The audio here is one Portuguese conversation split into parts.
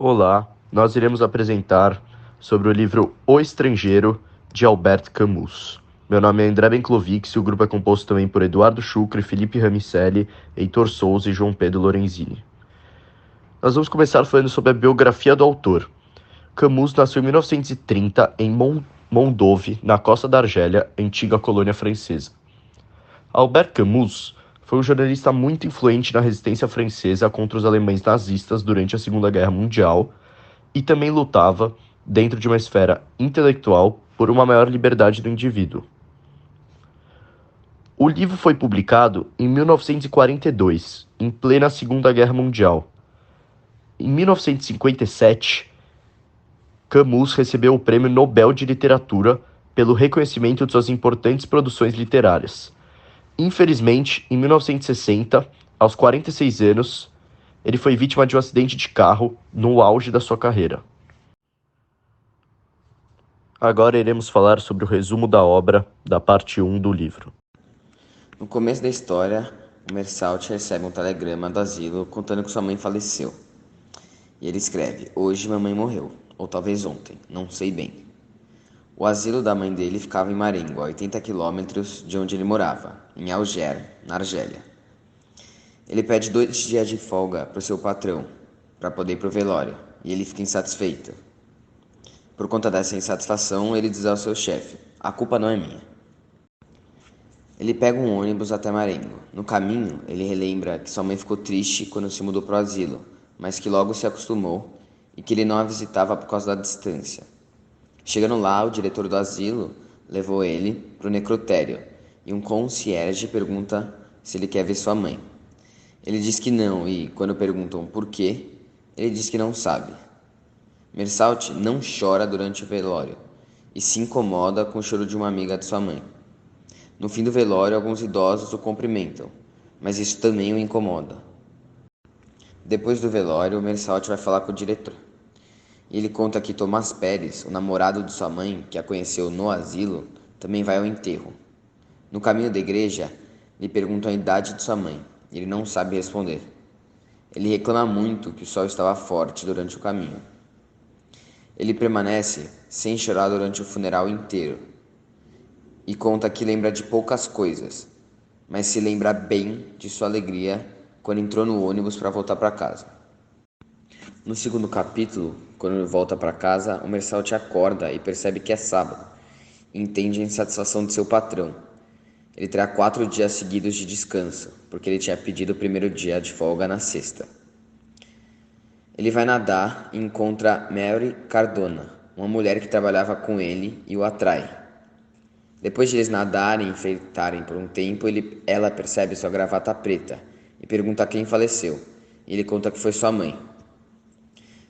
Olá, nós iremos apresentar sobre o livro O Estrangeiro, de Albert Camus. Meu nome é André Benclovics e o grupo é composto também por Eduardo Chucre, Felipe Ramicelli, Heitor Souza e João Pedro Lorenzini. Nós vamos começar falando sobre a biografia do autor. Camus nasceu em 1930 em Mondove, na costa da Argélia, antiga colônia francesa. Albert Camus foi um jornalista muito influente na resistência francesa contra os alemães nazistas durante a Segunda Guerra Mundial e também lutava, dentro de uma esfera intelectual, por uma maior liberdade do indivíduo. O livro foi publicado em 1942, em plena Segunda Guerra Mundial. Em 1957, Camus recebeu o Prêmio Nobel de Literatura pelo reconhecimento de suas importantes produções literárias. Infelizmente, em 1960, aos 46 anos, ele foi vítima de um acidente de carro no auge da sua carreira. Agora iremos falar sobre o resumo da obra da parte 1 do livro. No começo da história, o Mersalt recebe um telegrama do asilo contando que sua mãe faleceu. E ele escreve: "Hoje mamãe morreu, ou talvez ontem, não sei bem." O asilo da mãe dele ficava em Marengo, a 80 quilômetros de onde ele morava, em Alger, na Argélia. Ele pede 2 dias de folga para o seu patrão, para poder ir para o velório, e ele fica insatisfeito. Por conta dessa insatisfação, ele diz ao seu chefe: "A culpa não é minha." Ele pega um ônibus até Marengo. No caminho, ele relembra que sua mãe ficou triste quando se mudou para o asilo, mas que logo se acostumou e que ele não a visitava por causa da distância. Chegando lá, o diretor do asilo levou ele para o necrotério e um concierge pergunta se ele quer ver sua mãe. Ele diz que não e, quando perguntam por quê, ele diz que não sabe. Mersalt não chora durante o velório e se incomoda com o choro de uma amiga de sua mãe. No fim do velório, alguns idosos o cumprimentam, mas isso também o incomoda. Depois do velório, o Mersalt vai falar com o diretor. E ele conta que Tomás Pérez, o namorado de sua mãe, que a conheceu no asilo, também vai ao enterro. No caminho da igreja, lhe perguntam a idade de sua mãe, e ele não sabe responder. Ele reclama muito que o sol estava forte durante o caminho. Ele permanece sem chorar durante o funeral inteiro, e conta que lembra de poucas coisas, mas se lembra bem de sua alegria quando entrou no ônibus para voltar para casa. No segundo capítulo, quando ele volta para casa, o Mersalt acorda e percebe que é sábado, e entende a insatisfação de seu patrão. Ele terá 4 dias seguidos de descanso, porque ele tinha pedido o primeiro dia de folga na sexta. Ele vai nadar e encontra Mary Cardona, uma mulher que trabalhava com ele, e o atrai. Depois de eles nadarem e enfeitarem por um tempo, ela percebe sua gravata preta e pergunta a quem faleceu. E ele conta que foi sua mãe.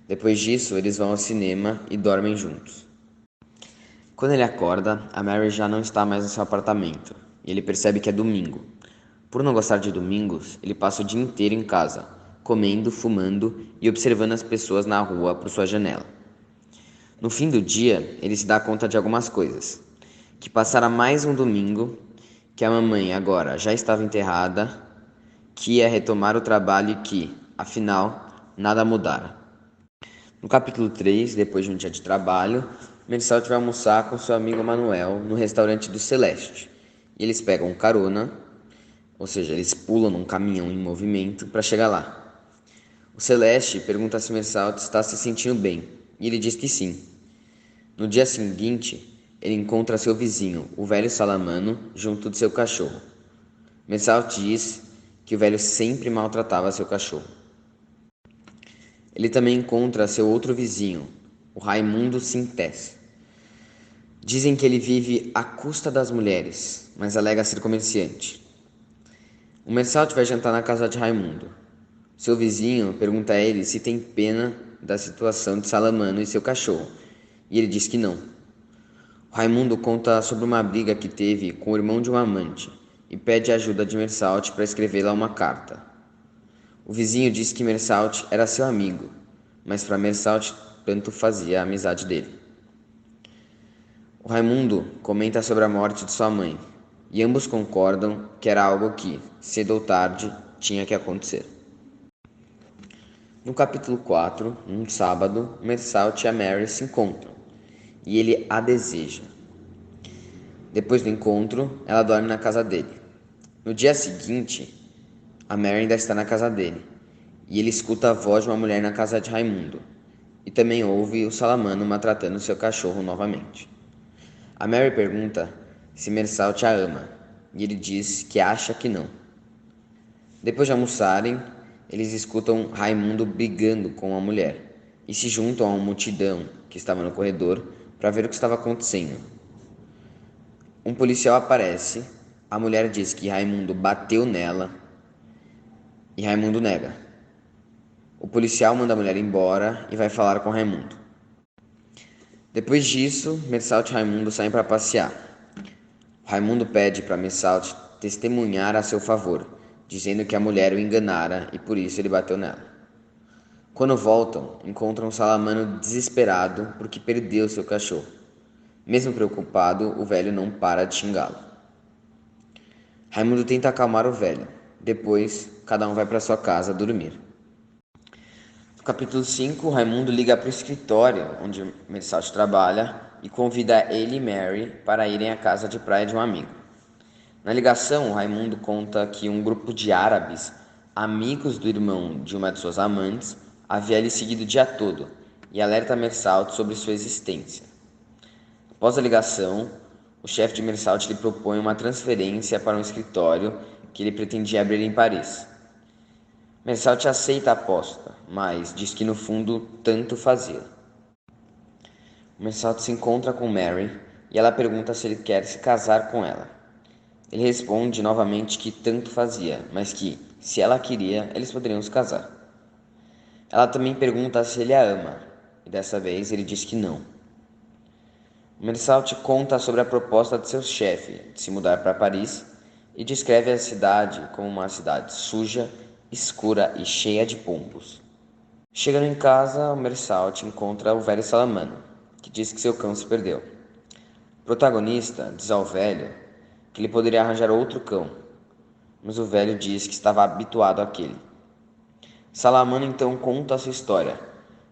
Depois disso, eles vão ao cinema e dormem juntos. Quando ele acorda, a Mary já não está mais no seu apartamento e ele percebe que é domingo. Por não gostar de domingos, ele passa o dia inteiro em casa, comendo, fumando e observando as pessoas na rua por sua janela. No fim do dia, ele se dá conta de algumas coisas. Que passara mais um domingo, que a mamãe agora já estava enterrada, que ia retomar o trabalho e que, afinal, nada mudara. No capítulo 3, depois de um dia de trabalho, Mersalt vai almoçar com seu amigo Manuel no restaurante do Celeste. E eles pegam carona, ou seja, eles pulam num caminhão em movimento para chegar lá. O Celeste pergunta se Mersalt está se sentindo bem, e ele diz que sim. No dia seguinte, ele encontra seu vizinho, o velho Salamano, junto de seu cachorro. Mersalt diz que o velho sempre maltratava seu cachorro. Ele também encontra seu outro vizinho, o Raimundo Sintés. Dizem que ele vive à custa das mulheres, mas alega ser comerciante. O Mersalt vai jantar na casa de Raimundo. Seu vizinho pergunta a ele se tem pena da situação de Salamano e seu cachorro, e ele diz que não. Raimundo conta sobre uma briga que teve com o irmão de um amante e pede ajuda de Mersalt para escrever-lhe uma carta. O vizinho diz que Mersalt era seu amigo, mas para Mersalt tanto fazia a amizade dele. O Raimundo comenta sobre a morte de sua mãe e ambos concordam que era algo que, cedo ou tarde, tinha que acontecer. No capítulo 4, num sábado, Mersalt e a Mary se encontram e ele a deseja. Depois do encontro, ela dorme na casa dele. No dia seguinte, a Mary ainda está na casa dele e ele escuta a voz de uma mulher na casa de Raimundo e também ouve o Salamano maltratando seu cachorro novamente. A Mary pergunta se Mersalt a ama e ele diz que acha que não. Depois de almoçarem, eles escutam Raimundo brigando com a mulher e se juntam a uma multidão que estava no corredor para ver o que estava acontecendo. Um policial aparece, a mulher diz que Raimundo bateu nela e Raimundo nega. O policial manda a mulher embora e vai falar com Raimundo. Depois disso, Mersalt e Raimundo saem para passear. Raimundo pede para Mersalt testemunhar a seu favor, dizendo que a mulher o enganara e por isso ele bateu nela. Quando voltam, encontram Salamano desesperado porque perdeu seu cachorro. Mesmo preocupado, o velho não para de xingá-lo. Raimundo tenta acalmar o velho. Depois, cada um vai para sua casa dormir. No capítulo 5, Raimundo liga para o escritório onde Mersalt trabalha e convida ele e Mary para irem à casa de praia de um amigo. Na ligação, Raimundo conta que um grupo de árabes, amigos do irmão de uma de suas amantes, havia lhe seguido o dia todo e alerta Mersalt sobre sua existência. Após a ligação, o chefe de Mersalt lhe propõe uma transferência para um escritório que ele pretendia abrir em Paris. Mersalt aceita a aposta, mas diz que no fundo tanto fazia. Mersalt se encontra com Mary e ela pergunta se ele quer se casar com ela. Ele responde novamente que tanto fazia, mas que, se ela queria, eles poderiam se casar. Ela também pergunta se ele a ama, e dessa vez ele diz que não. Mersalt conta sobre a proposta de seu chefe de se mudar para Paris e descreve a cidade como uma cidade suja, escura e cheia de pombos. Chegando em casa, Mersalt encontra o velho Salamano, que diz que seu cão se perdeu. O protagonista diz ao velho que ele poderia arranjar outro cão, mas o velho diz que estava habituado àquele. Salamano então conta a sua história,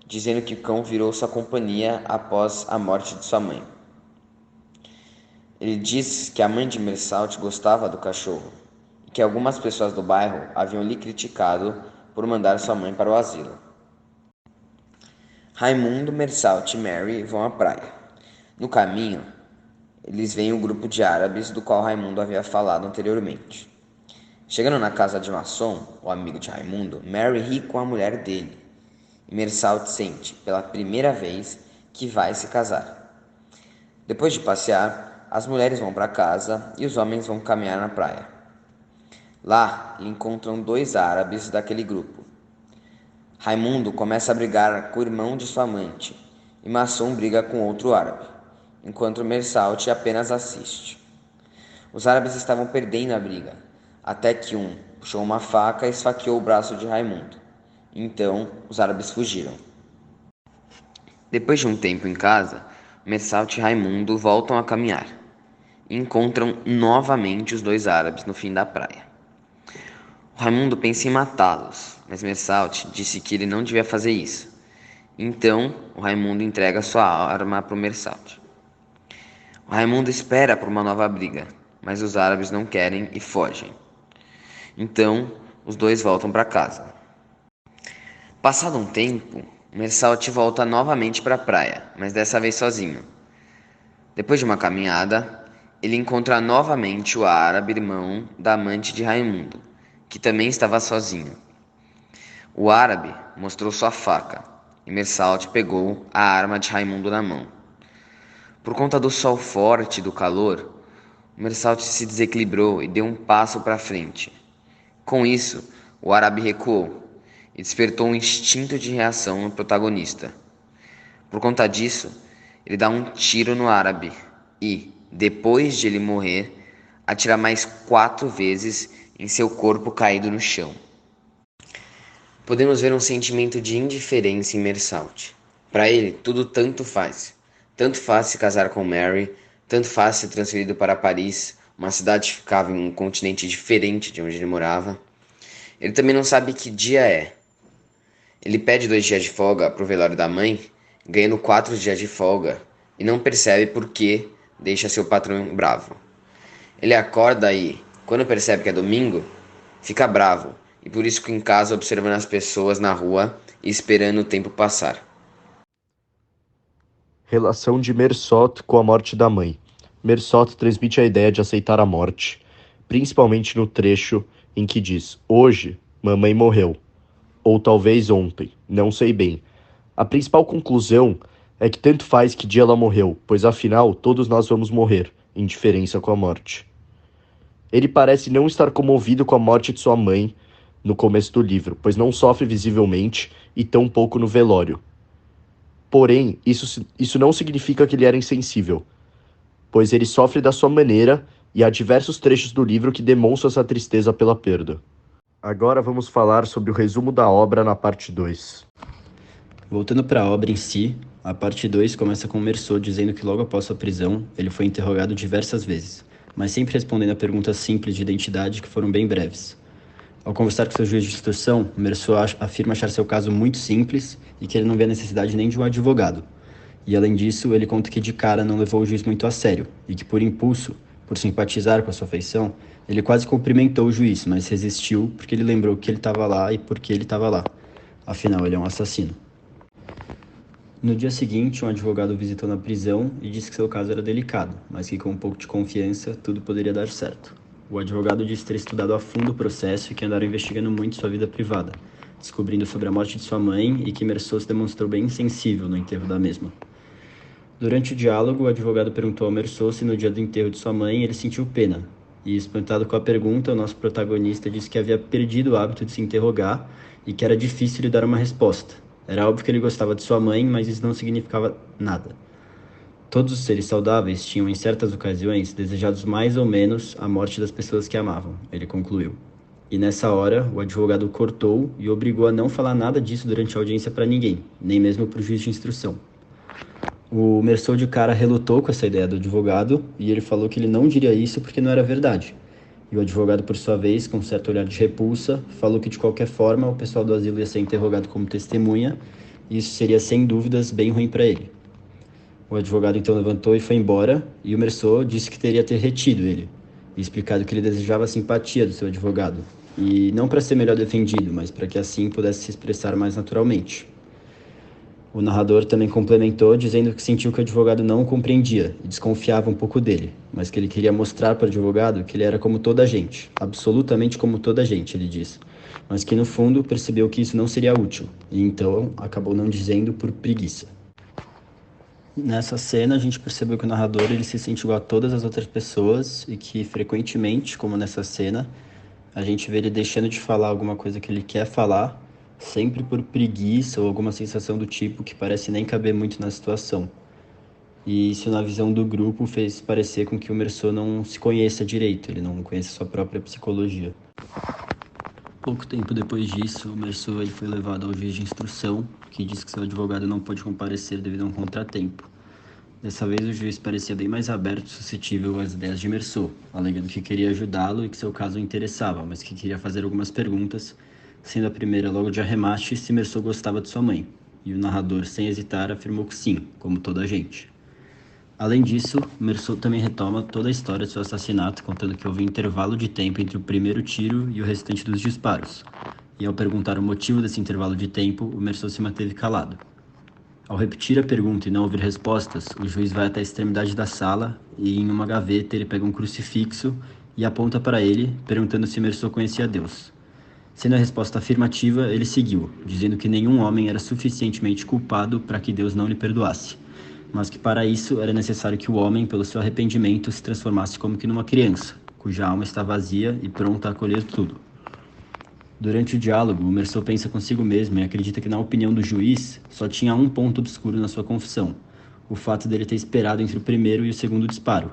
dizendo que o cão virou sua companhia após a morte de sua mãe. Ele diz que a mãe de Mersalt gostava do cachorro e que algumas pessoas do bairro haviam lhe criticado por mandar sua mãe para o asilo. Raimundo, Mersalt e Mary vão à praia. No caminho, eles veem o grupo de árabes do qual Raimundo havia falado anteriormente. Chegando na casa de Masson, o amigo de Raimundo, Mary ri com a mulher dele e Mersalt sente, pela primeira vez, que vai se casar. Depois de passear, as mulheres vão para casa e os homens vão caminhar na praia. Lá, encontram dois árabes daquele grupo. Raimundo começa a brigar com o irmão de sua amante e Masson briga com outro árabe, enquanto Mersalt apenas assiste. Os árabes estavam perdendo a briga, até que um puxou uma faca e esfaqueou o braço de Raimundo. Então, os árabes fugiram. Depois de um tempo em casa, Mersalt e Raimundo voltam a caminhar e encontram novamente os dois árabes no fim da praia. O Raimundo pensa em matá-los, mas Mersalt disse que ele não devia fazer isso. Então, o Raimundo entrega sua arma para o Mersalt. O Raimundo espera por uma nova briga, mas os árabes não querem e fogem. Então, os dois voltam para casa. Passado um tempo, Mersalt volta novamente para a praia, mas dessa vez sozinho. Depois de uma caminhada, ele encontra novamente o árabe irmão da amante de Raimundo, que também estava sozinho. O árabe mostrou sua faca e Mersalt pegou a arma de Raimundo na mão. Por conta do sol forte e do calor, Mersalt se desequilibrou e deu um passo para frente. Com isso, o árabe recuou e despertou um instinto de reação no protagonista. Por conta disso, ele dá um tiro no árabe e, depois de ele morrer, atira mais 4 vezes em seu corpo caído no chão. Podemos ver um sentimento de indiferença em Mersalt. Para ele, tudo tanto faz. Tanto faz se casar com Mary, tanto faz ser transferido para Paris, uma cidade que ficava em um continente diferente de onde ele morava. Ele também não sabe que dia é. Ele pede 2 dias de folga pro velório da mãe, ganhando 4 dias de folga, e não percebe por que deixa seu patrão bravo. Ele acorda e, quando percebe que é domingo, fica bravo, e por isso fica em casa observando as pessoas na rua e esperando o tempo passar. Relação de Mersot com a morte da mãe. Mersot transmite a ideia de aceitar a morte, principalmente no trecho em que diz: Hoje, mamãe morreu. Ou talvez ontem, não sei bem. A principal conclusão é que tanto faz que dia ela morreu, pois afinal todos nós vamos morrer, em diferença com a morte. Ele parece não estar comovido com a morte de sua mãe no começo do livro, pois não sofre visivelmente e tampouco no velório. Porém, isso não significa que ele era insensível, pois ele sofre da sua maneira e há diversos trechos do livro que demonstram essa tristeza pela perda. Agora vamos falar sobre o resumo da obra na parte 2. Voltando para a obra em si, a parte 2 começa com Meursault dizendo que logo após sua prisão, ele foi interrogado diversas vezes, mas sempre respondendo a perguntas simples de identidade que foram bem breves. Ao conversar com seu juiz de instrução, Meursault afirma achar seu caso muito simples e que ele não vê a necessidade nem de um advogado. E além disso, ele conta que de cara não levou o juiz muito a sério e que por impulso, por simpatizar com a sua feição, ele quase cumprimentou o juiz, mas resistiu porque ele lembrou que ele estava lá e por que ele estava lá. Afinal, ele é um assassino. No dia seguinte, um advogado o visitou na prisão e disse que seu caso era delicado, mas que com um pouco de confiança, tudo poderia dar certo. O advogado disse ter estudado a fundo o processo e que andaram investigando muito sua vida privada, descobrindo sobre a morte de sua mãe e que Meursault se demonstrou bem insensível no enterro da mesma. Durante o diálogo, o advogado perguntou ao Meursault se no dia do enterro de sua mãe ele sentiu pena. E, espantado com a pergunta, o nosso protagonista disse que havia perdido o hábito de se interrogar e que era difícil lhe dar uma resposta. Era óbvio que ele gostava de sua mãe, mas isso não significava nada. Todos os seres saudáveis tinham, em certas ocasiões, desejado mais ou menos a morte das pessoas que amavam, ele concluiu. E nessa hora, o advogado o cortou e obrigou a não falar nada disso durante a audiência para ninguém, nem mesmo para o juiz de instrução. O Meursault de cara relutou com essa ideia do advogado e ele falou que ele não diria isso porque não era verdade. E o advogado, por sua vez, com um certo olhar de repulsa, falou que de qualquer forma o pessoal do asilo ia ser interrogado como testemunha e isso seria sem dúvidas bem ruim para ele. O advogado então levantou e foi embora e o Meursault disse que teria ter retido ele e explicado que ele desejava a simpatia do seu advogado e não para ser melhor defendido, mas para que assim pudesse se expressar mais naturalmente. O narrador também complementou, dizendo que sentiu que o advogado não o compreendia e desconfiava um pouco dele, mas que ele queria mostrar para o advogado que ele era como toda a gente, absolutamente como toda a gente, ele diz, mas que no fundo percebeu que isso não seria útil, e então acabou não dizendo por preguiça. Nessa cena, a gente percebeu que o narrador ele se sente igual a todas as outras pessoas e que frequentemente, como nessa cena, a gente vê ele deixando de falar alguma coisa que ele quer falar, sempre por preguiça ou alguma sensação do tipo que parece nem caber muito na situação. E isso, na visão do grupo, fez parecer com que o Meursault não se conheça direito, ele não conhece a sua própria psicologia. Pouco tempo depois disso, o Meursault ele foi levado ao juiz de instrução, que disse que seu advogado não pôde comparecer devido a um contratempo. Dessa vez, o juiz parecia bem mais aberto e suscetível às ideias de Meursault, alegando que queria ajudá-lo e que seu caso o interessava, mas que queria fazer algumas perguntas, sendo a primeira logo de arremate se Meursault gostava de sua mãe, e o narrador, sem hesitar, afirmou que sim, como toda a gente. Além disso, Meursault também retoma toda a história de seu assassinato, contando que houve um intervalo de tempo entre o primeiro tiro e o restante dos disparos, e ao perguntar o motivo desse intervalo de tempo, o Meursault se manteve calado. Ao repetir a pergunta e não ouvir respostas, o juiz vai até a extremidade da sala e, em uma gaveta, ele pega um crucifixo e aponta para ele, perguntando se Meursault conhecia Deus. Sendo a resposta afirmativa, ele seguiu, dizendo que nenhum homem era suficientemente culpado para que Deus não lhe perdoasse, mas que para isso era necessário que o homem, pelo seu arrependimento, se transformasse como que numa criança, cuja alma está vazia e pronta a acolher tudo. Durante o diálogo, o Meursault pensa consigo mesmo e acredita que, na opinião do juiz, só tinha um ponto obscuro na sua confissão, o fato dele ter esperado entre o primeiro e o segundo disparo,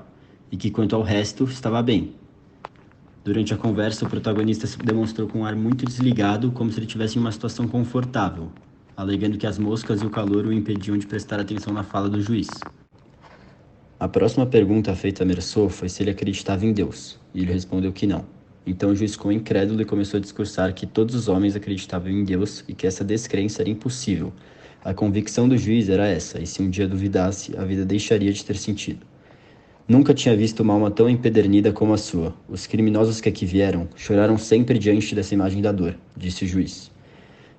e que, quanto ao resto, estava bem. Durante a conversa, o protagonista se demonstrou com um ar muito desligado, como se ele estivesse em uma situação confortável, alegando que as moscas e o calor o impediam de prestar atenção na fala do juiz. A próxima pergunta feita a Meursault foi se ele acreditava em Deus, e ele respondeu que não. Então o juiz ficou incrédulo e começou a discursar que todos os homens acreditavam em Deus e que essa descrença era impossível. A convicção do juiz era essa, e se um dia duvidasse, a vida deixaria de ter sentido. Nunca tinha visto uma alma tão empedernida como a sua. Os criminosos que aqui vieram choraram sempre diante dessa imagem da dor, disse o juiz.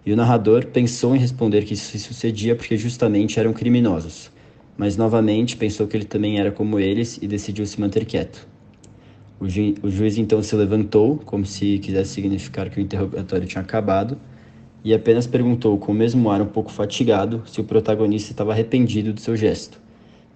E o narrador pensou em responder que isso sucedia porque justamente eram criminosos, mas novamente pensou que ele também era como eles e decidiu se manter quieto. O juiz então se levantou, como se quisesse significar que o interrogatório tinha acabado, e apenas perguntou com o mesmo ar um pouco fatigado se o protagonista estava arrependido do seu gesto.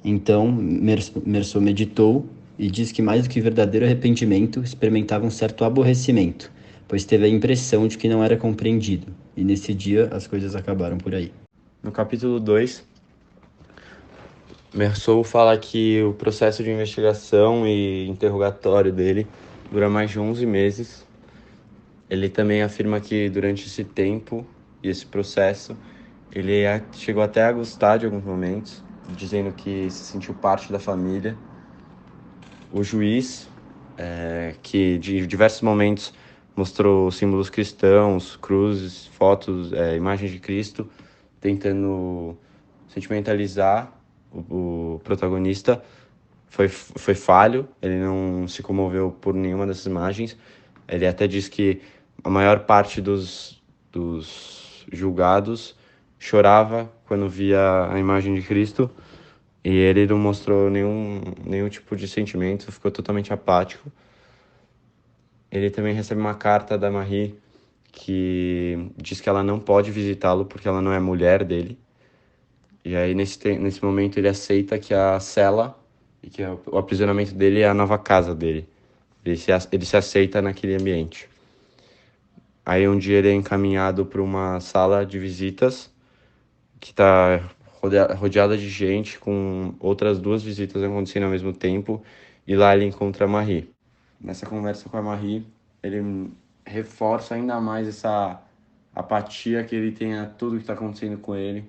Então, Mersau meditou e disse que mais do que verdadeiro arrependimento, experimentava um certo aborrecimento, pois teve a impressão de que não era compreendido, e nesse dia as coisas acabaram por aí. No capítulo 2, Mersau fala que o processo de investigação e interrogatório dele dura mais de 11 meses. Ele também afirma que durante esse tempo e esse processo, ele chegou até a gostar de alguns momentos, dizendo que se sentiu parte da família. O juiz, que de diversos momentos mostrou símbolos cristãos, cruzes, fotos, imagens de Cristo, tentando sentimentalizar o protagonista, foi falho. Ele não se comoveu por nenhuma dessas imagens. Ele até diz que a maior parte dos julgados chorava quando via a imagem de Cristo, e ele não mostrou nenhum tipo de sentimento, ficou totalmente apático. Ele também recebe uma carta da Marie que diz que ela não pode visitá-lo porque ela não é mulher dele. E aí, nesse momento, ele aceita que a cela e que o aprisionamento dele é a nova casa dele. Ele se aceita naquele ambiente. Aí, um dia, ele é encaminhado para uma sala de visitas que está rodeada de gente, com outras 2 visitas acontecendo ao mesmo tempo. E lá ele encontra a Marie. Nessa conversa com a Marie, ele reforça ainda mais essa apatia que ele tem a tudo que está acontecendo com ele.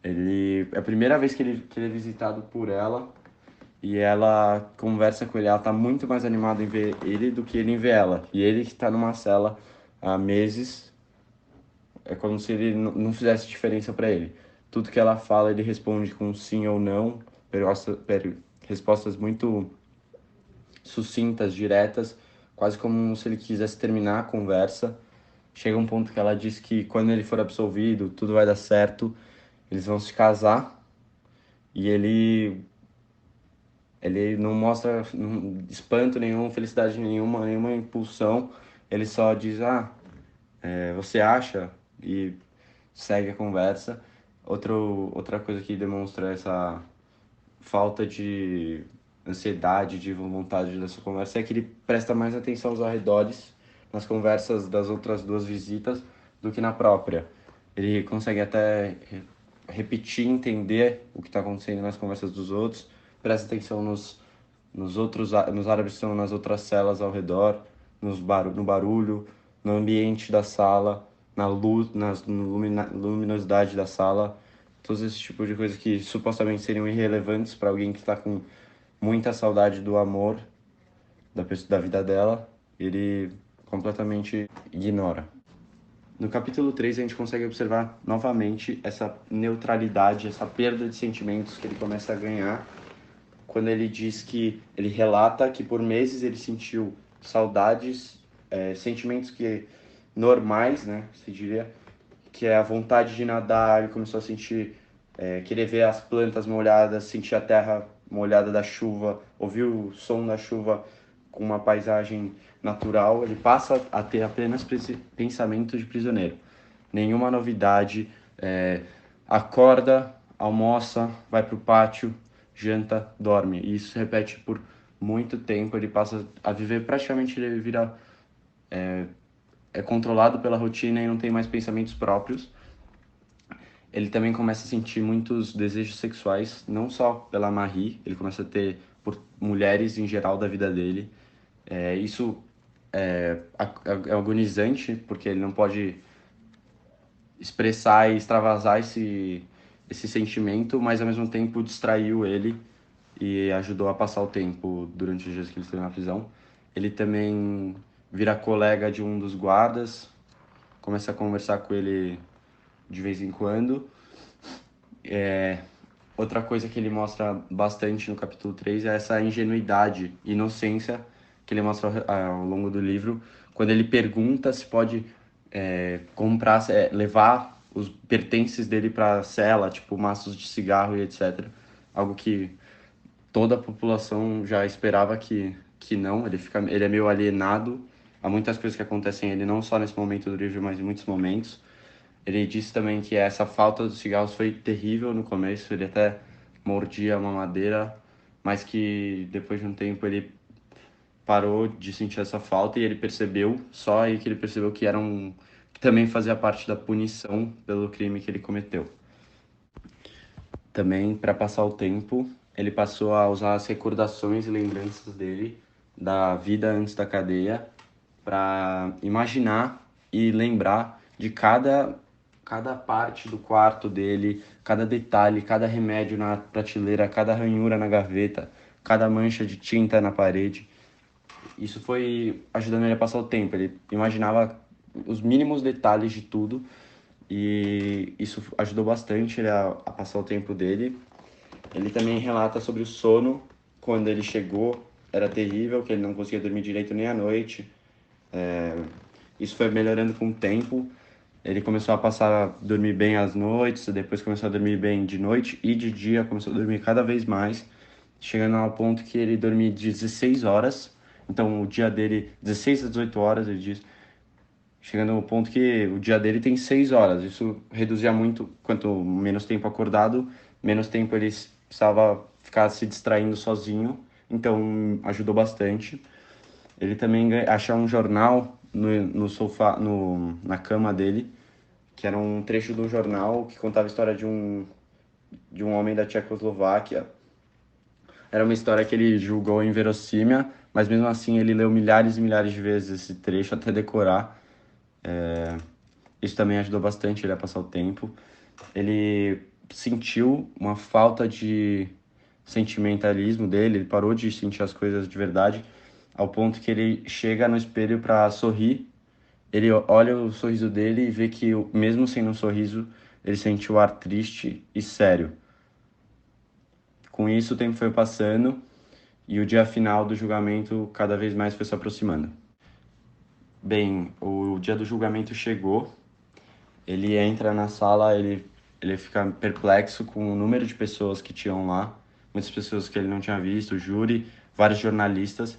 É a primeira vez que ele é visitado por ela, e ela conversa com ele. Ela tá muito mais animada em ver ele do que ele em ver ela. E ele que tá numa cela há meses, é como se ele não fizesse diferença para ele. Tudo que ela fala, ele responde com sim ou não, respostas muito sucintas, diretas, quase como se ele quisesse terminar a conversa. Chega um ponto que ela diz que quando ele for absolvido, tudo vai dar certo, eles vão se casar, e ele não mostra espanto nenhum, felicidade nenhuma impulsão. Ele só diz, você acha? E segue a conversa. Outra coisa que demonstra essa falta de ansiedade, de vontade dessa conversa, é que ele presta mais atenção aos arredores nas conversas das outras 2 visitas do que na própria. Ele consegue até repetir, entender o que está acontecendo nas conversas dos outros, presta atenção nos árabes que estão nas outras celas ao redor, no barulho, no ambiente da sala, na luz, na luminosidade da sala, todos esses tipos de coisas que supostamente seriam irrelevantes para alguém que está com muita saudade do amor da vida dela, ele completamente ignora. No capítulo 3, a gente consegue observar novamente essa neutralidade, essa perda de sentimentos que ele começa a ganhar, quando ele diz que ele relata que por meses ele sentiu saudades, sentimentos que normais, né, se diria, que é a vontade de nadar. Ele começou a sentir, querer ver as plantas molhadas, sentir a terra molhada da chuva, ouvir o som da chuva com uma paisagem natural. Ele passa a ter apenas pensamento de prisioneiro. Nenhuma novidade, acorda, almoça, vai para o pátio, janta, dorme. E isso se repete por muito tempo. Ele passa a viver, praticamente ele vira... é controlado pela rotina e não tem mais pensamentos próprios. Ele também começa a sentir muitos desejos sexuais, não só pela Marie, ele começa a ter por mulheres em geral da vida dele. Isso é agonizante, porque ele não pode expressar e extravasar esse sentimento, mas ao mesmo tempo distraiu ele e ajudou a passar o tempo durante os dias que ele esteve na prisão. Ele também vira colega de um dos guardas, começa a conversar com ele de vez em quando. Outra coisa que ele mostra bastante no capítulo 3 é essa ingenuidade, inocência que ele mostra ao longo do livro, quando ele pergunta se pode comprar, levar os pertences dele para a cela, tipo maços de cigarro e etc. Algo que toda a população já esperava que não, ele é meio alienado a muitas coisas que acontecem a ele, não só nesse momento do livro, mas em muitos momentos. Ele disse também que essa falta dos cigarros foi terrível no começo, ele até mordia uma madeira, mas que depois de um tempo ele parou de sentir essa falta e ele percebeu, só aí que ele percebeu que que também fazia parte da punição pelo crime que ele cometeu. Também, para passar o tempo, ele passou a usar as recordações e lembranças dele da vida antes da cadeia para imaginar e lembrar de cada parte do quarto dele, cada detalhe, cada remédio na prateleira, cada ranhura na gaveta, cada mancha de tinta na parede. Isso foi ajudando ele a passar o tempo. Ele imaginava os mínimos detalhes de tudo e isso ajudou bastante ele a passar o tempo dele. Ele também relata sobre o sono. Quando ele chegou, era terrível, que ele não conseguia dormir direito nem à noite. Isso foi melhorando com o tempo. Ele começou a passar a dormir bem às noites, depois começou a dormir bem de noite e de dia, começou a dormir cada vez mais, chegando ao ponto que ele dormia 16 horas. Então, o dia dele, 16 a 18 horas, ele diz, chegando ao ponto que o dia dele tem 6 horas. Isso reduzia muito, quanto menos tempo acordado, menos tempo ele precisava ficar se distraindo sozinho. Então, ajudou bastante. Ele também achou um jornal no sofá, na cama dele, que era um trecho do jornal que contava a história de um homem da Tchecoslováquia. Era uma história que ele julgou inverossímil, mas mesmo assim ele leu milhares e milhares de vezes esse trecho até decorar. Isso também ajudou bastante ele a passar o tempo. Ele sentiu uma falta de sentimentalismo dele, ele parou de sentir as coisas de verdade, ao ponto que ele chega no espelho para sorrir, ele olha o sorriso dele e vê que, mesmo sem um sorriso, ele sente o ar triste e sério. Com isso, o tempo foi passando e o dia final do julgamento cada vez mais foi se aproximando. Bem, o dia do julgamento chegou, ele entra na sala, ele fica perplexo com o número de pessoas que tinham lá, muitas pessoas que ele não tinha visto, o júri, vários jornalistas.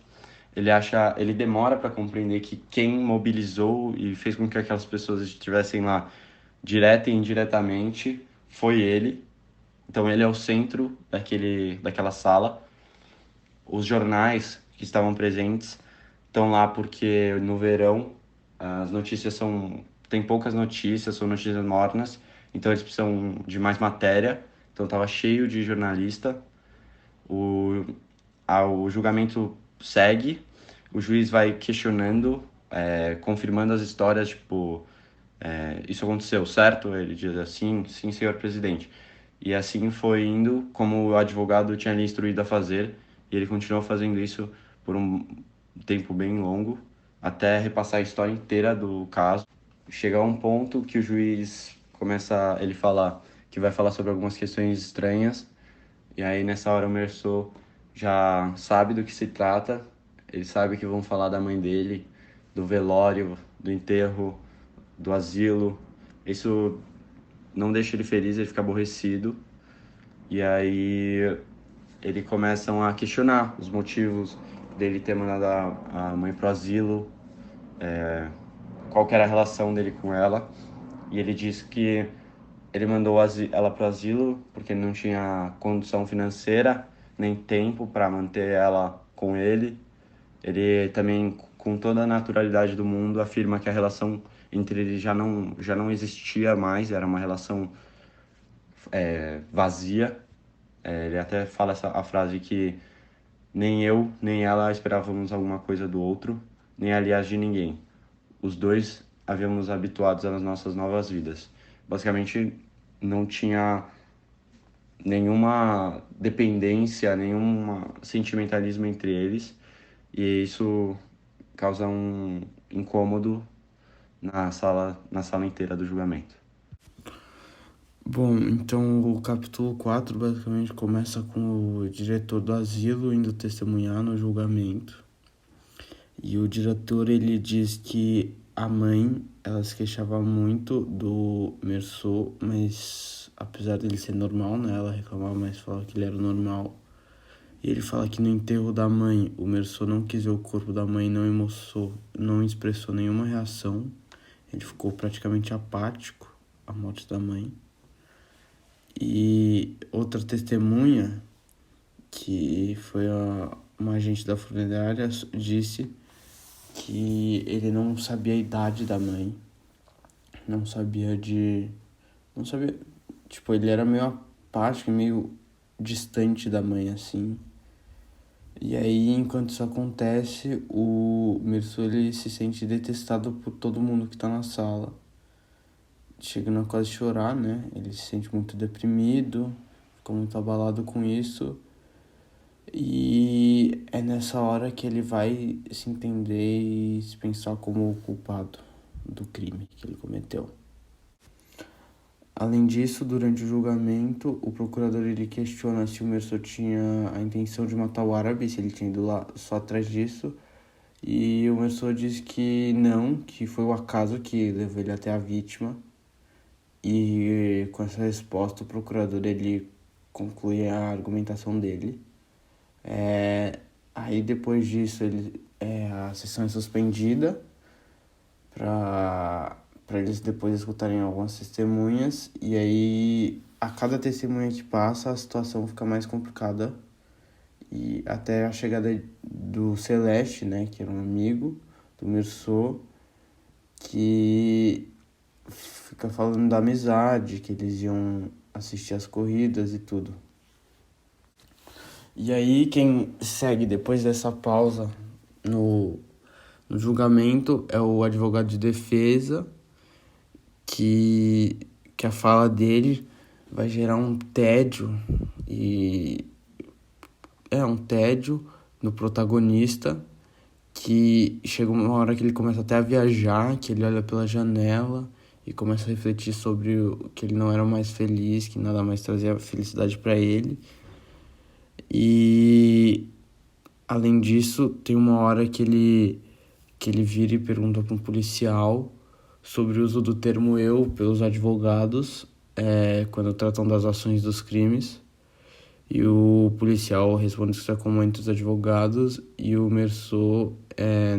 Ele demora para compreender que quem mobilizou e fez com que aquelas pessoas estivessem lá direta e indiretamente foi ele. Então ele é o centro daquela sala. Os jornais que estavam presentes estão lá porque no verão as notícias tem poucas notícias, são notícias mornas, então eles precisam de mais matéria. Então estava cheio de jornalista. O julgamento segue, o juiz vai questionando, confirmando as histórias, tipo, isso aconteceu, certo? Ele diz assim, sim, senhor presidente. E assim foi indo, como o advogado tinha lhe instruído a fazer, e ele continuou fazendo isso por um tempo bem longo, até repassar a história inteira do caso. Chega a um ponto que o juiz ele fala que vai falar sobre algumas questões estranhas, e aí nessa hora o Meursault já sabe do que se trata, ele sabe que vão falar da mãe dele, do velório, do enterro, do asilo. Isso não deixa ele feliz, ele fica aborrecido. E aí ele começam a questionar os motivos dele ter mandado a mãe pro asilo, qual que era a relação dele com ela. E ele diz que ele mandou ela pro asilo porque ele não tinha condição financeira nem tempo para manter ela com ele. Ele também, com toda a naturalidade do mundo, afirma que a relação entre eles já não existia mais, era uma relação vazia. Ele até fala a frase que nem eu nem ela esperávamos alguma coisa do outro, nem aliás de ninguém. Os dois havíamos habituados às nossas novas vidas. Basicamente, não tinha nenhuma dependência, nenhum sentimentalismo entre eles, e isso causa um incômodo na sala inteira do julgamento. Bom, então o capítulo 4 basicamente começa com o diretor do asilo indo testemunhar no julgamento. E o diretor, ele diz que a mãe, ela se queixava muito do Meursault, mas apesar dele ser normal, né, ela reclamava, mas falava que ele era normal. E ele fala que no enterro da mãe, o Meursault não quis ver o corpo da mãe, não expressou nenhuma reação. Ele ficou praticamente apático à morte da mãe. E outra testemunha, que foi uma agente da funerária, disse que ele não sabia a idade da mãe, não sabia, tipo, ele era meio apático, meio distante da mãe, assim. E aí, enquanto isso acontece, o Meursault, ele se sente detestado por todo mundo que tá na sala, chegando a quase chorar, né? Ele se sente muito deprimido, ficou muito abalado com isso. E é nessa hora que ele vai se entender e se pensar como o culpado do crime que ele cometeu. Além disso, durante o julgamento, o procurador, ele questiona se o Meursault tinha a intenção de matar o árabe, se ele tinha ido lá só atrás disso. E o Meursault diz que não, que foi o acaso que levou ele até a vítima. E com essa resposta, o procurador, ele conclui a argumentação dele. Aí depois disso a sessão é suspendida para eles depois escutarem algumas testemunhas, e aí a cada testemunha que passa a situação fica mais complicada, e até a chegada do Celeste, né, que era um amigo do Meursault, que fica falando da amizade, que eles iam assistir as corridas e tudo. E aí quem segue depois dessa pausa no julgamento é o advogado de defesa, que a fala dele vai gerar um tédio, e é um tédio no protagonista, que chega uma hora que ele começa até a viajar, que ele olha pela janela e começa a refletir sobre que ele não era mais feliz, que nada mais trazia felicidade para ele. E além disso, tem uma hora que ele vira e pergunta para um policial sobre o uso do termo eu pelos advogados quando tratam das ações dos crimes. E o policial responde que isso é comum entre os advogados, e o Meursault,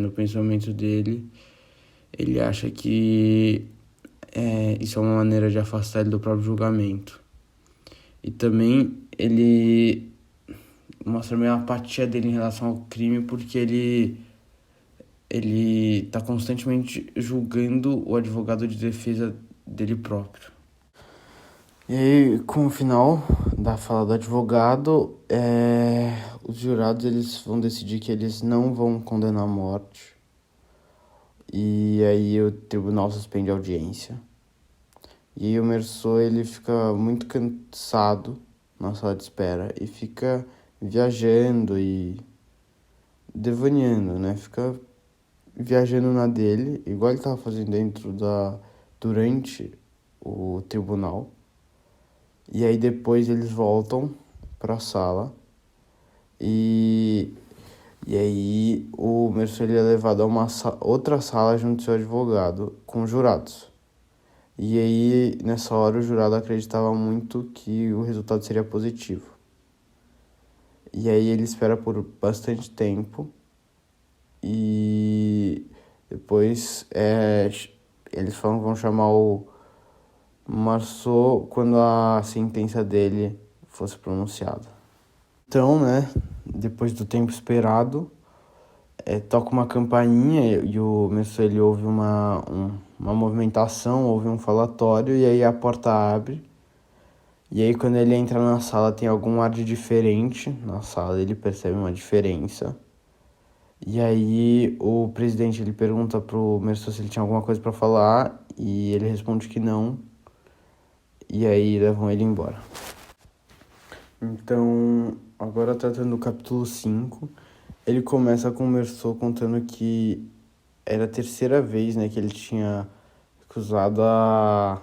no pensamento dele, ele acha que isso é uma maneira de afastar ele do próprio julgamento. E também ele mostra meio a apatia dele em relação ao crime, porque ele tá constantemente julgando o advogado de defesa dele próprio. E aí, com o final da fala do advogado, os jurados, eles vão decidir que eles não vão condenar a morte. E aí o tribunal suspende a audiência. E aí o Meursault, ele fica muito cansado na sala de espera e fica viajando e devaneando, né? Fica viajando na dele, igual ele tava fazendo durante o tribunal. E aí depois eles voltam pra sala e aí o Meursault, ele é levado a uma outra sala junto ao seu advogado com jurados. E aí nessa hora o jurado acreditava muito que o resultado seria positivo. E aí ele espera por bastante tempo e depois eles falam que vão chamar o Meursault quando a sentença dele fosse pronunciada. Então, né, depois do tempo esperado, toca uma campainha e o Meursault, ele ouve uma movimentação, ouve um falatório, e aí a porta abre. E aí quando ele entra na sala tem algum ar de diferente na sala, ele percebe uma diferença. E aí o presidente, ele pergunta pro Meursault se ele tinha alguma coisa para falar, e ele responde que não. E aí levam ele embora. Então, agora tratando do capítulo 5, Ele começa com o Meursault contando que era a terceira vez, né, que ele tinha recusado a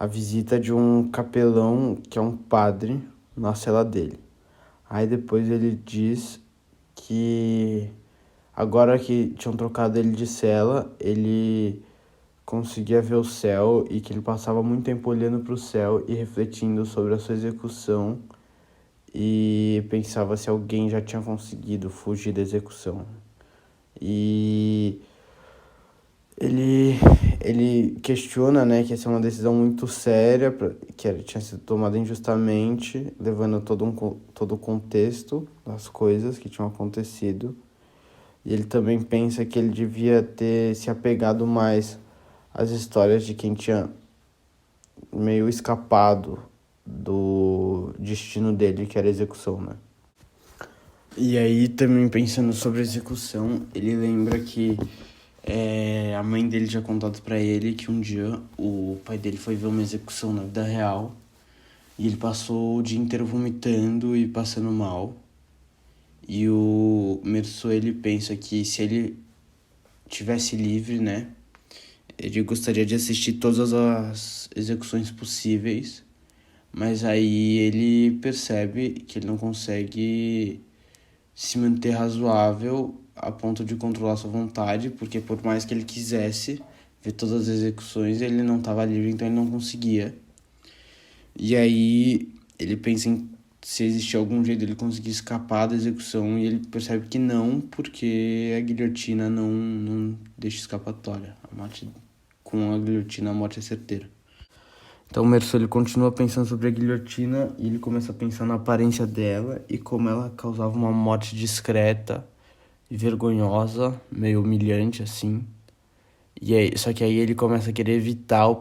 visita de um capelão, que é um padre, na cela dele. Aí depois ele diz que agora que tinham trocado ele de cela, ele conseguia ver o céu e que ele passava muito tempo olhando para o céu e refletindo sobre a sua execução e pensava se alguém já tinha conseguido fugir da execução. E ele, ele questiona, né, que essa é uma decisão muito séria, tinha sido tomada injustamente, levando todo o contexto das coisas que tinham acontecido. E ele também pensa que ele devia ter se apegado mais às histórias de quem tinha meio escapado do destino dele, que era a execução, né? E aí, também pensando sobre a execução, ele lembra que a mãe dele tinha contado pra ele que um dia o pai dele foi ver uma execução na vida real e ele passou o dia inteiro vomitando e passando mal. E o Meursault, ele pensa que se ele tivesse livre, né, ele gostaria de assistir todas as execuções possíveis, mas aí ele percebe que ele não consegue se manter razoável a ponto de controlar sua vontade, porque por mais que ele quisesse ver todas as execuções, ele não estava livre, então ele não conseguia. E aí ele pensa em se existia algum jeito dele conseguir escapar da execução, e ele percebe que não, porque a guilhotina não deixa escapatória. A morte, com a guilhotina, a morte é certeira. Então o Meursault, ele continua pensando sobre a guilhotina e ele começa a pensar na aparência dela e como ela causava uma morte discreta e vergonhosa, meio humilhante assim. E aí, só que aí ele começa a querer evitar o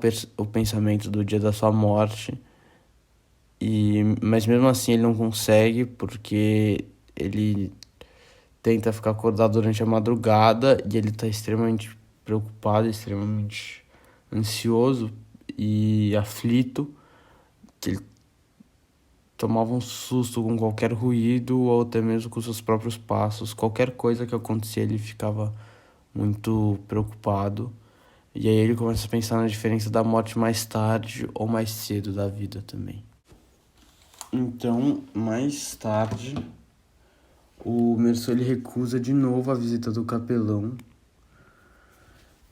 pensamento do dia da sua morte. Mas mesmo assim ele não consegue, porque ele tenta ficar acordado durante a madrugada e ele tá extremamente preocupado, extremamente ansioso e aflito, que ele tomava um susto com qualquer ruído ou até mesmo com seus próprios passos. Qualquer coisa que acontecia ele ficava muito preocupado. E aí ele começa a pensar na diferença da morte mais tarde ou mais cedo da vida também. Então, mais tarde, o Meursault, ele recusa de novo a visita do capelão.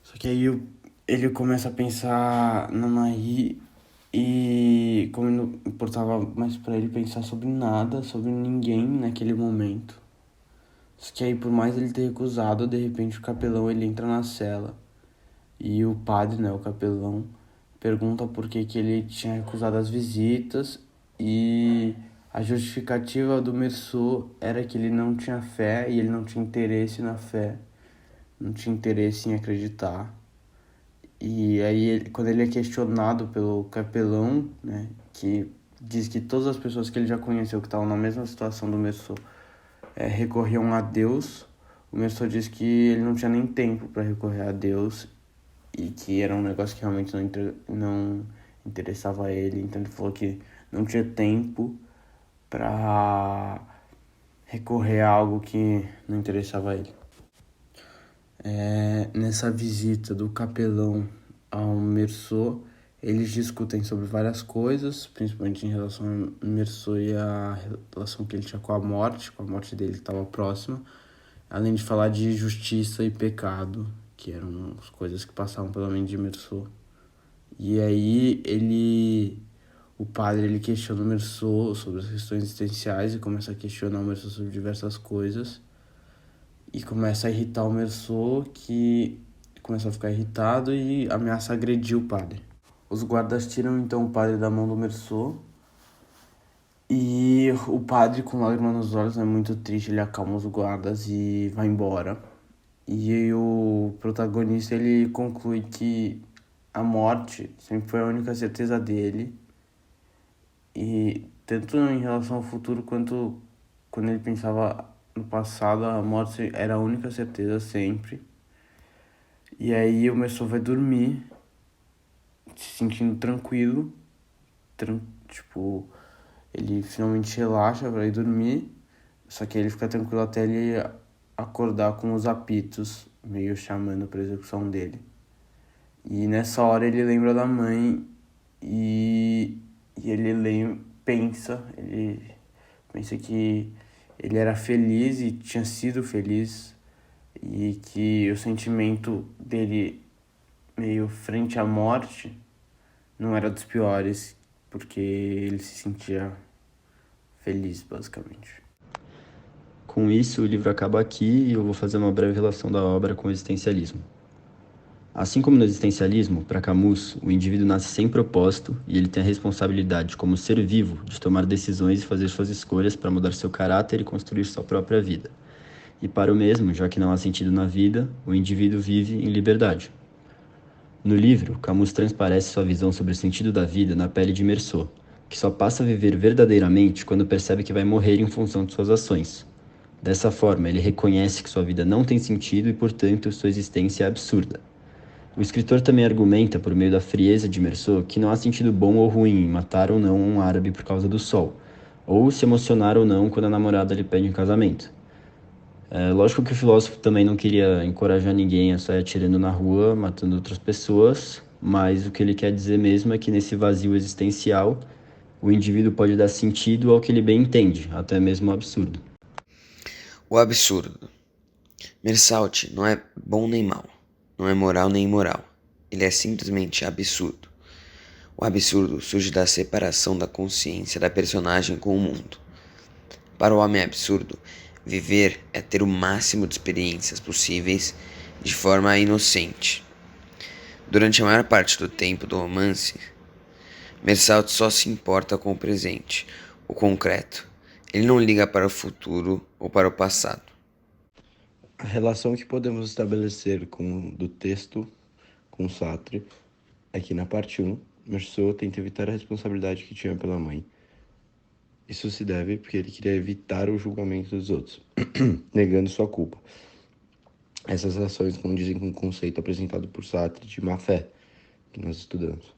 Só que aí ele começa a pensar na Marie e como não importava mais pra ele pensar sobre nada, sobre ninguém naquele momento. Só que aí, por mais ele ter recusado, de repente o capelão, ele entra na cela. E o padre, né, o capelão, pergunta por que ele tinha recusado as visitas, e a justificativa do Meursault era que ele não tinha fé e ele não tinha interesse na fé, não tinha interesse em acreditar. E aí, quando ele é questionado pelo capelão, né, que diz que todas as pessoas que ele já conheceu que estavam na mesma situação do Meursault recorriam a Deus, o Meursault diz que ele não tinha nem tempo para recorrer a Deus e que era um negócio que realmente não interessava a ele. Então ele falou que não tinha tempo para recorrer a algo que não interessava a ele. Nessa visita do capelão ao Meursault, eles discutem sobre várias coisas, principalmente em relação ao Meursault e a relação que ele tinha com a morte dele que estava próxima, além de falar de justiça e pecado, que eram as coisas que passavam pela mente de Meursault. E aí o padre, ele questiona o Meursault sobre as questões existenciais e começa a questionar o Meursault sobre diversas coisas. E começa a irritar o Meursault, que começa a ficar irritado e ameaça agredir o padre. Os guardas tiram então o padre da mão do Meursault e o padre, com lágrimas nos olhos, é muito triste, ele acalma os guardas e vai embora. E aí o protagonista, ele conclui que a morte sempre foi a única certeza dele, e tanto em relação ao futuro quanto quando ele pensava no passado, a morte era a única certeza sempre. E aí o Meursault vai dormir se sentindo tranquilo, tipo, ele finalmente relaxa para ir dormir, Só que ele fica tranquilo até ele acordar com os apitos, meio chamando pra execução dele. E nessa hora ele lembra da mãe e ele pensa que ele era feliz e tinha sido feliz e que o sentimento dele meio frente à morte não era dos piores, porque ele se sentia feliz, basicamente. Com isso, o livro acaba aqui e eu vou fazer uma breve relação da obra com o existencialismo. Assim como no existencialismo, para Camus, o indivíduo nasce sem propósito e ele tem a responsabilidade, como ser vivo, de tomar decisões e fazer suas escolhas para mudar seu caráter e construir sua própria vida. E para o mesmo, já que não há sentido na vida, o indivíduo vive em liberdade. No livro, Camus transparece sua visão sobre o sentido da vida na pele de Meursault, que só passa a viver verdadeiramente quando percebe que vai morrer em função de suas ações. Dessa forma, ele reconhece que sua vida não tem sentido e, portanto, sua existência é absurda. O escritor também argumenta, por meio da frieza de Meursault, que não há sentido bom ou ruim em matar ou não um árabe por causa do sol, ou se emocionar ou não quando a namorada lhe pede em casamento. Lógico que o filósofo também não queria encorajar ninguém a sair atirando na rua, matando outras pessoas, mas o que ele quer dizer mesmo é que nesse vazio existencial, o indivíduo pode dar sentido ao que ele bem entende, até mesmo ao absurdo. O absurdo. Meursault não é bom nem mal, não é moral nem imoral. Ele é simplesmente absurdo. O absurdo surge da separação da consciência da personagem com o mundo. Para o homem absurdo, viver é ter o máximo de experiências possíveis de forma inocente. Durante a maior parte do tempo do romance, Meursault só se importa com o presente, o concreto. Ele não liga para o futuro ou para o passado. A relação que podemos estabelecer do texto com Sartre é que na parte 1, Meursault tenta evitar a responsabilidade que tinha pela mãe. Isso se deve porque ele queria evitar o julgamento dos outros, negando sua culpa. Essas ações condizem com o conceito apresentado por Sartre de má-fé, que nós estudamos.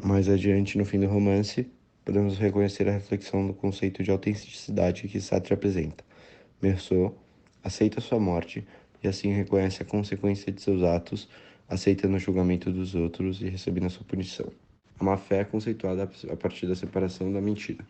Mais adiante, no fim do romance, podemos reconhecer a reflexão do conceito de autenticidade que Sartre apresenta. Meursault aceita sua morte e assim reconhece a consequência de seus atos, aceitando o julgamento dos outros e recebendo a sua punição. A má-fé é conceituada a partir da separação da mentira.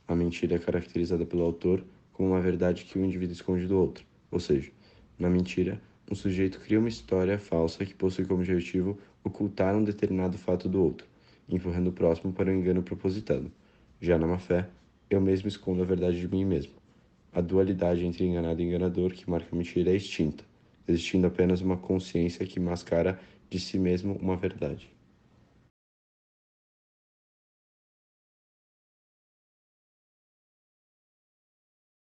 A mentira é caracterizada pelo autor como uma verdade que um indivíduo esconde do outro, ou seja, na mentira, um sujeito cria uma história falsa que possui como objetivo ocultar um determinado fato do outro, empurrando o próximo para um engano propositado. Já na má-fé, eu mesmo escondo a verdade de mim mesmo. A dualidade entre enganado e enganador que marca a mentira é extinta, existindo apenas uma consciência que mascara de si mesmo uma verdade.